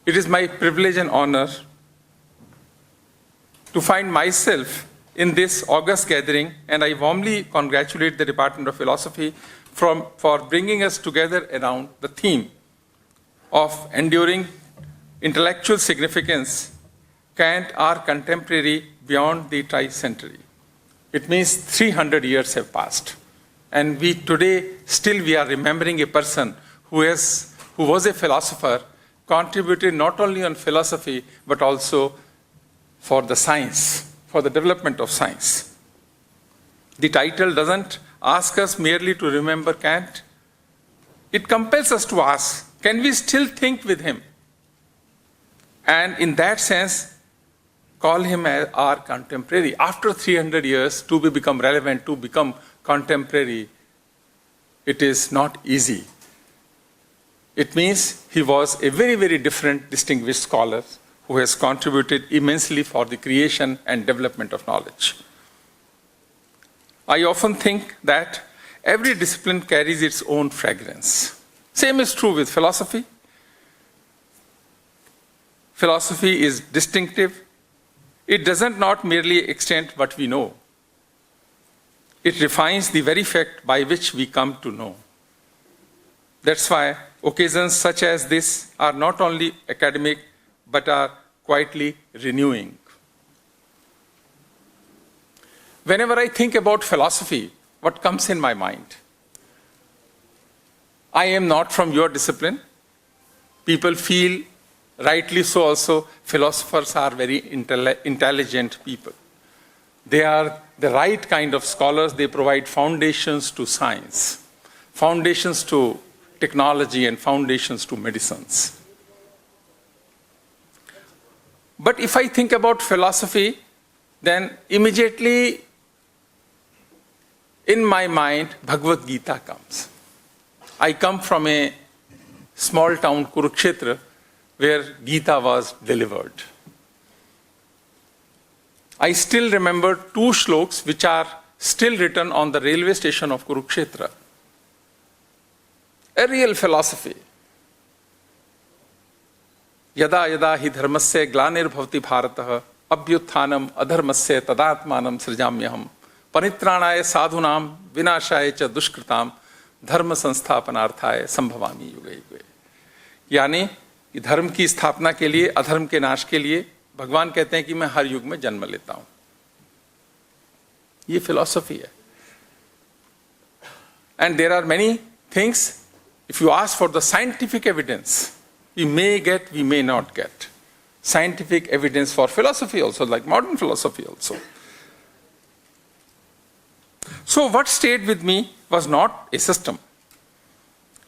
It is my privilege and honor to find myself in this august gathering, and I warmly congratulate the Department of Philosophy for bringing us together around the theme of enduring intellectual significance, Kant, our contemporary beyond the Tricentenary. It means 300 years have passed. And today we are remembering a person who was a philosopher, contributed not only on philosophy, but also for the science, for the development of science. The title doesn't ask us merely to remember Kant. It compels us to ask, can we still think with him? And in that sense, call him our contemporary. After 300 years, to become relevant, to become contemporary, it is not easy. It means he was a very, very different, distinguished scholar who has contributed immensely for the creation and development of knowledge. I often think that every discipline carries its own fragrance. Same is true with philosophy. Philosophy is distinctive. It doesn't not merely extend what we know. It refines the very fact by which we come to know. That's why occasions such as this are not only academic, but are quietly renewing. Whenever I think about philosophy, what comes in my mind? I am not from your discipline. People feel, rightly so also, philosophers are very intelligent people. They are the right kind of scholars. They provide foundations to science, foundations to technology, and foundations to medicines. But if I think about philosophy, then immediately in my mind, Bhagavad Gita comes. I come from a small town, Kurukshetra, where Gita was delivered. I still remember 2 shloks which are still written on the railway station of Kurukshetra. A real philosophy. Yada yada hi dharmasya glanirбhavati bharatah abhyutthanam adharmasya tadatmanam srijamyaham panitranaya sadhunam vinashaya cha dushkritam dharma संस्थापनार्थाय संभवामि युगे युगे. यानी धर्म की स्थापना के लिए, अधर्म के नाश के लिए भगवान कहते हैं कि मैं हर युग में जन्म लेता हूं. ये फिलॉसफी है. And there are many things. If you ask for the scientific evidence, we may get, we may not get. Scientific evidence for philosophy also, like modern philosophy also. So what stayed with me was not a system,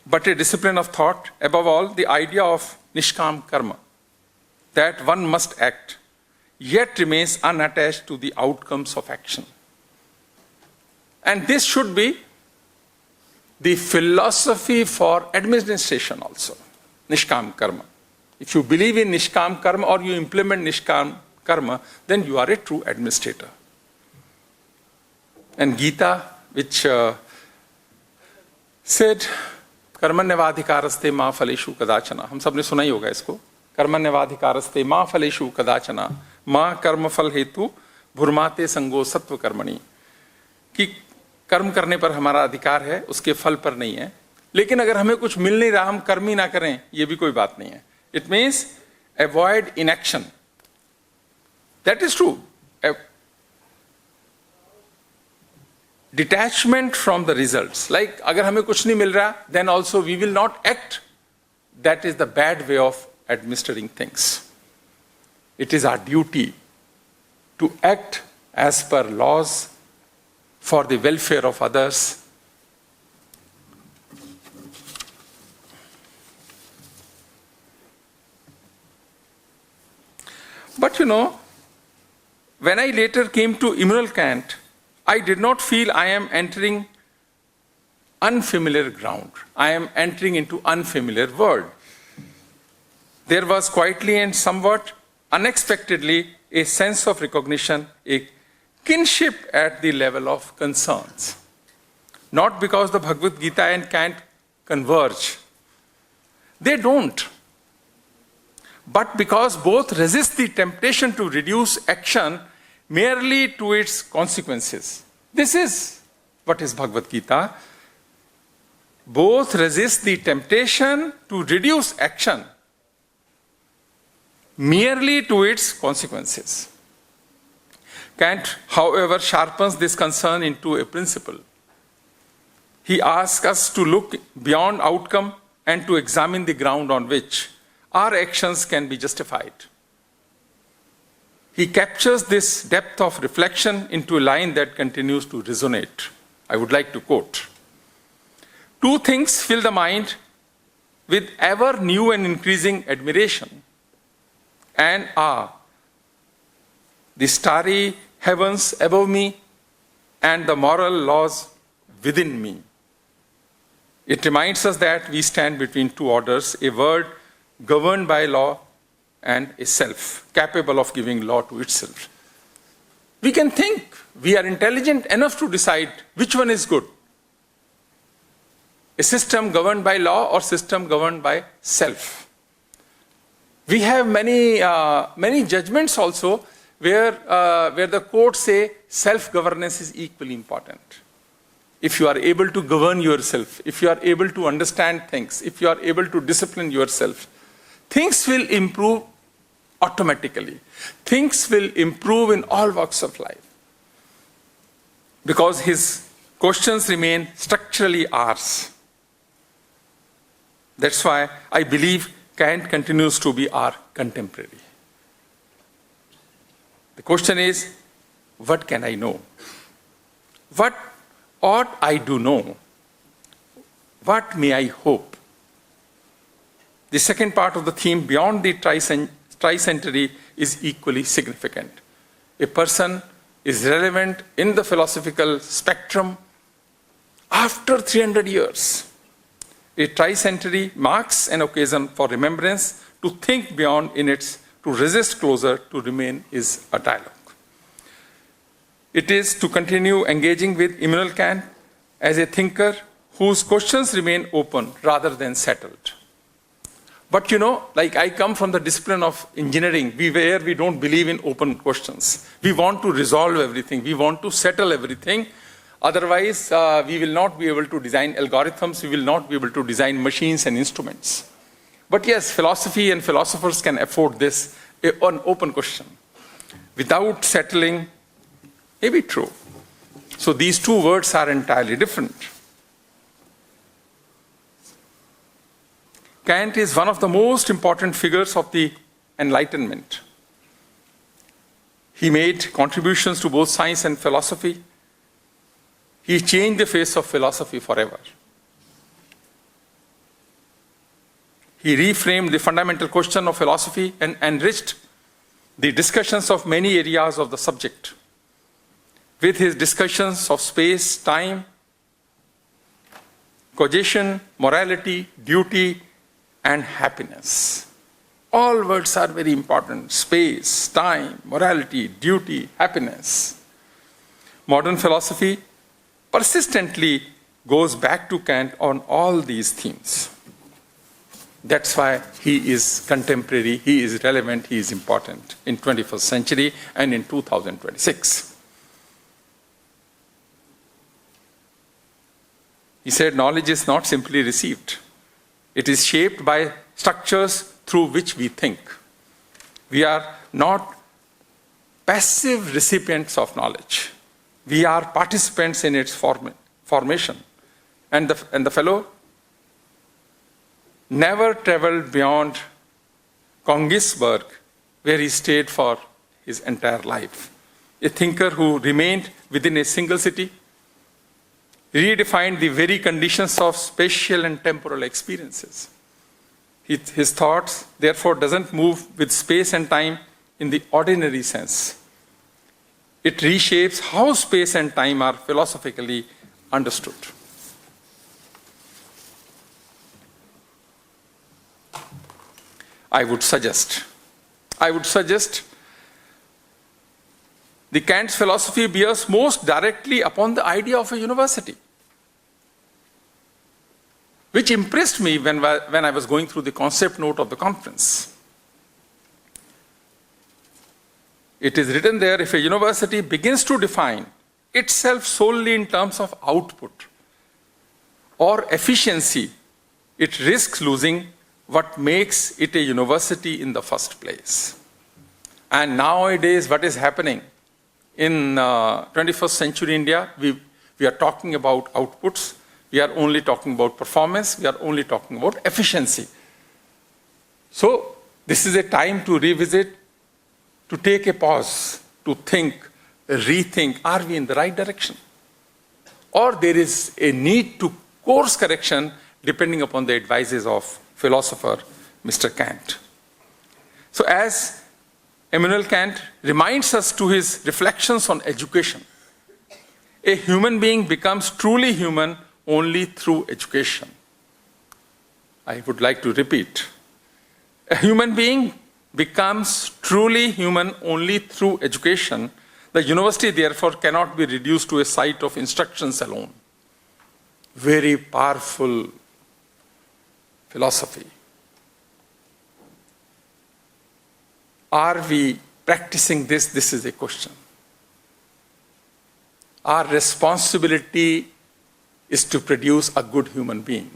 but a discipline of thought. Above all, the idea of nishkam karma, that one must act, yet remains unattached to the outcomes of action. And this should be the philosophy for administration also, nishkam karma. If you believe in nishkam karma or you implement nishkam karma, then you are a true administrator. And Gita, which said, कर्मण्यवाधिकारस्ते मा फलेषु कदाचन. हम सबने सुना ही होगा इसको. कर्मण्यवाधिकारस्ते मा फलेषु कदाचन मा कर्मफल हेतु भुर्माते संगो सत्व कर्मणि. कि कर्म करने पर हमारा अधिकार है, उसके फल पर नहीं है. लेकिन अगर हमें कुछ मिल नहीं रहा, हम कर्म ही ना करें, ये भी कोई बात नहीं है. It means avoid inaction. That is true. Detachment from the results. Like, अगर हमें कुछ नहीं मिल रहा, then also we will not act. That is the bad way of administering things. It is our duty to act as per laws for the welfare of others. But when I later came to Immanuel Kant, I did not feel I am entering unfamiliar ground. I am entering into unfamiliar world. There was quietly and somewhat unexpectedly a sense of recognition, a kinship at the level of concerns. Not because the Bhagavad Gita and Kant converge. They don't. but because both resist the temptation to reduce action merely to its consequences. This is what is Bhagavad Gita. Both resist the temptation to reduce action merely to its consequences. Kant, however, sharpens this concern into a principle. He asks us to look beyond outcome and to examine the ground on which our actions can be justified. He captures this depth of reflection into a line that continues to resonate. I would like to quote, "Two things fill the mind with ever new and increasing admiration and awe: the starry heavens above me and the moral laws within me." It reminds us that we stand between two orders, a world governed by law and a self capable of giving law to itself. We can think, we are intelligent enough to decide which one is good. A system governed by law or system governed by self. We have many judgments also where the courts say self-governance is equally important. If you are able to govern yourself, if you are able to understand things, if you are able to discipline yourself, things will improve automatically. Things will improve in all walks of life. Because his questions remain structurally ours. That's why I believe Kant continues to be our contemporary. The question is, what can I know? What ought I to know? What may I hope? The second part of the theme, beyond the tricentenary, is equally significant. A person is relevant in the philosophical spectrum after 300 years. A tricentenary marks an occasion for remembrance. To think beyond in its, to resist closer, to remain is a dialogue. It is to continue engaging with Immanuel Kant as a thinker whose questions remain open rather than settled. But like I come from the discipline of engineering, where we don't believe in open questions. We want to resolve everything. We want to settle everything. Otherwise, we will not be able to design algorithms. We will not be able to design machines and instruments. But yes, philosophy and philosophers can afford this, an open question. Without settling, may be true. So these two words are entirely different. Kant is one of the most important figures of the Enlightenment. He made contributions to both science and philosophy. He changed the face of philosophy forever. He reframed the fundamental question of philosophy and enriched the discussions of many areas of the subject with his discussions of space, time, causation, morality, duty, and happiness. All words are very important. Space, time, morality, duty, happiness. Modern philosophy persistently goes back to Kant on all these themes. That's why he is contemporary, he is relevant, he is important in 21st century and in 2026. He said, knowledge is not simply received. It is shaped by structures through which we think. We are not passive recipients of knowledge. We are participants in its formation. And the fellow never traveled beyond Königsberg, where he stayed for his entire life. A thinker who remained within a single city, redefined the very conditions of spatial and temporal experiences. His thoughts, therefore, doesn't move with space and time in the ordinary sense. It reshapes how space and time are philosophically understood. I would suggest the Kant's philosophy bears most directly upon the idea of a university, which impressed me when I was going through the concept note of the conference. it is written there, if a university begins to define itself solely in terms of output or efficiency, it risks losing what makes it a university in the first place. And nowadays, what is happening in 21st century India, we are talking about outputs, we are only talking about performance, we are only talking about efficiency. So this is a time to revisit, to take a pause, to think, rethink, are we in the right direction? Or there is a need to course correction depending upon the advices of philosopher Mr. Kant. So as Immanuel Kant reminds us to his reflections on education, a human being becomes truly human only through education. I would like to repeat. A human being becomes truly human only through education. The university, therefore, cannot be reduced to a site of instructions alone. Very powerful philosophy. Are we practicing this? This is a question. Our responsibility is to produce a good human being.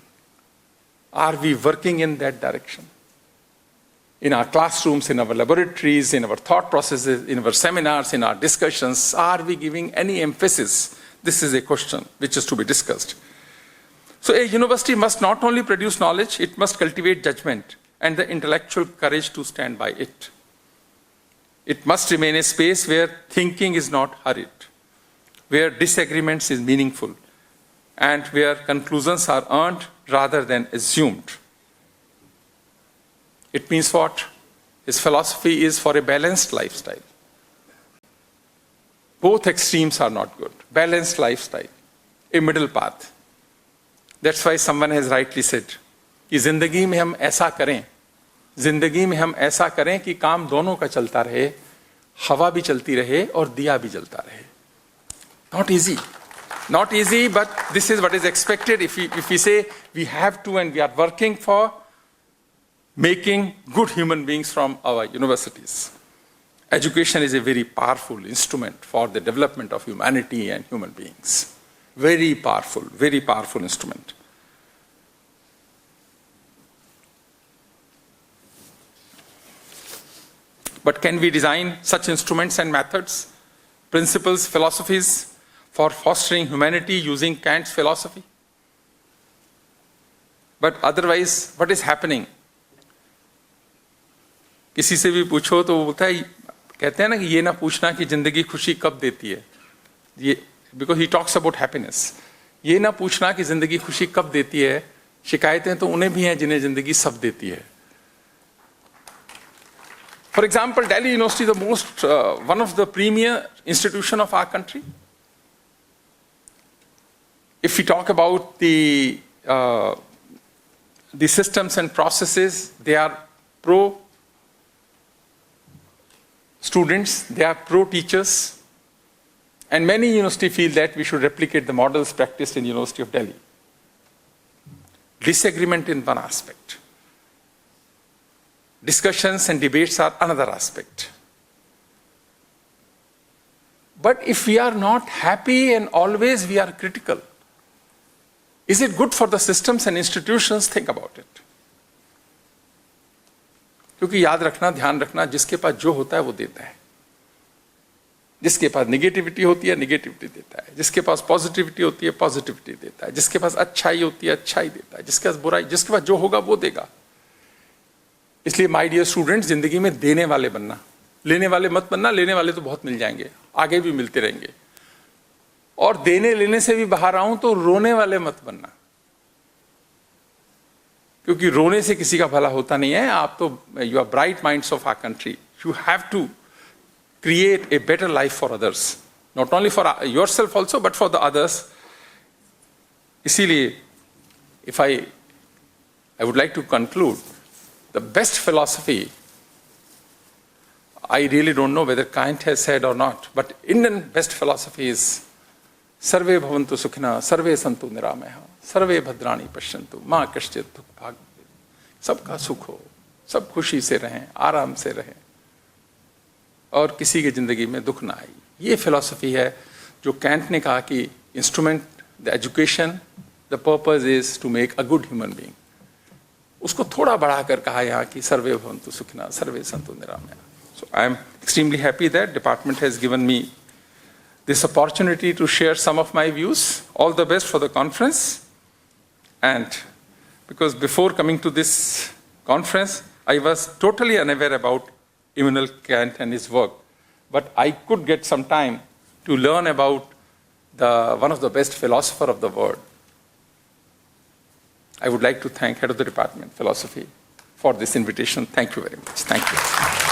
Are we working in that direction? In our classrooms, in our laboratories, in our thought processes, in our seminars, in our discussions, are we giving any emphasis? This is a question which is to be discussed. So a university must not only produce knowledge, it must cultivate judgment and the intellectual courage to stand by it. It must remain a space where thinking is not hurried, where disagreements is meaningful, and where conclusions are earned rather than assumed. It means what? His philosophy is for a balanced lifestyle. Both extremes are not good. Balanced lifestyle, a middle path. That's why someone has rightly said, कि जिंदगी में हम ऐसा करें, जिंदगी में हम ऐसा करें कि काम दोनों का चलता रहे, हवा भी चलती रहे और दिया भी जलता रहे. Not easy. Not easy, but this is what is expected if we say we have to and we are working for making good human beings from our universities. Education is a very powerful instrument for the development of humanity and human beings. Very powerful instrument. But can we design such instruments and methods, principles, philosophies for fostering humanity using Kant's philosophy? But otherwise, what is happening? किसी से भी पूछो तो वो बोलता है, कहते हैं ना कि ये ना पूछना कि जिंदगी खुशी कब देती है, ये because he talks about happiness. ये ना पूछना कि जिंदगी खुशी कब देती है, शिकायतें तो उन्हें भी हैं जिन्हें जिंदगी सब देती है. For example, Delhi University is one of the premier institutions of our country. If we talk about the systems and processes, they are pro students, they are pro teachers, and many universities feel that we should replicate the models practiced in University of Delhi. Disagreement in one aspect. Discussions and debates are another aspect. But if we are not happy and always we are critical, is it good for the systems and institutions? Think about it. क्योंकि याद रखना, ध्यान रखना, जिसके पास जो होता है वो देता है. जिसके पास निगेटिविटी होती है निगेटिविटी देता है, जिसके पास पॉजिटिविटी होती है पॉजिटिविटी देता है, जिसके पास अच्छाई होती है अच्छाई देता है, जिसके पास बुराई, जिसके पास जो होगा वो देगा. इसलिए माय डियर स्टूडेंट्स, जिंदगी में देने वाले बनना, लेने वाले मत बनना. लेने वाले तो बहुत मिल जाएंगे, आगे भी मिलते रहेंगे. और देने लेने से भी बाहर आऊं तो रोने वाले मत बनना, क्योंकि रोने से किसी का भला होता नहीं है. आप तो you are bright minds of our country. You have to create a better life for others, not only for yourself also, but for the others. इसीलिए, if I would like to conclude, the best philosophy, I really don't know whether Kant has said or not, but Indian best philosophy is सर्वे भवन्तु सुखिनः, सर्वे सन्तु निरामयाः, सर्वे भद्राणि पश्यन्तु, मा कश्चित् दुःख भाग्. सबका सुख हो, सब खुशी से रहें, आराम से रहें. और किसी की ज़िंदगी में दुख ना आए। ये फिलॉसफी है जो कैंट ने कहा कि instrument the education, the purpose is to make a good human being. उसको थोड़ा बढ़ाकर कहा यहाँ कि सर्वे भवन्तु सुखिनः, सर्वे सन्तु निरामया। So I am extremely happy that department has given me this opportunity to share some of my views. All the best for the conference. And because before coming to this conference, I was totally unaware about Immanuel Kant and his work. But I could get some time to learn about one of the best philosophers of the world. I would like to thank Head of the Department, Philosophy, for this invitation. Thank you very much. Thank you.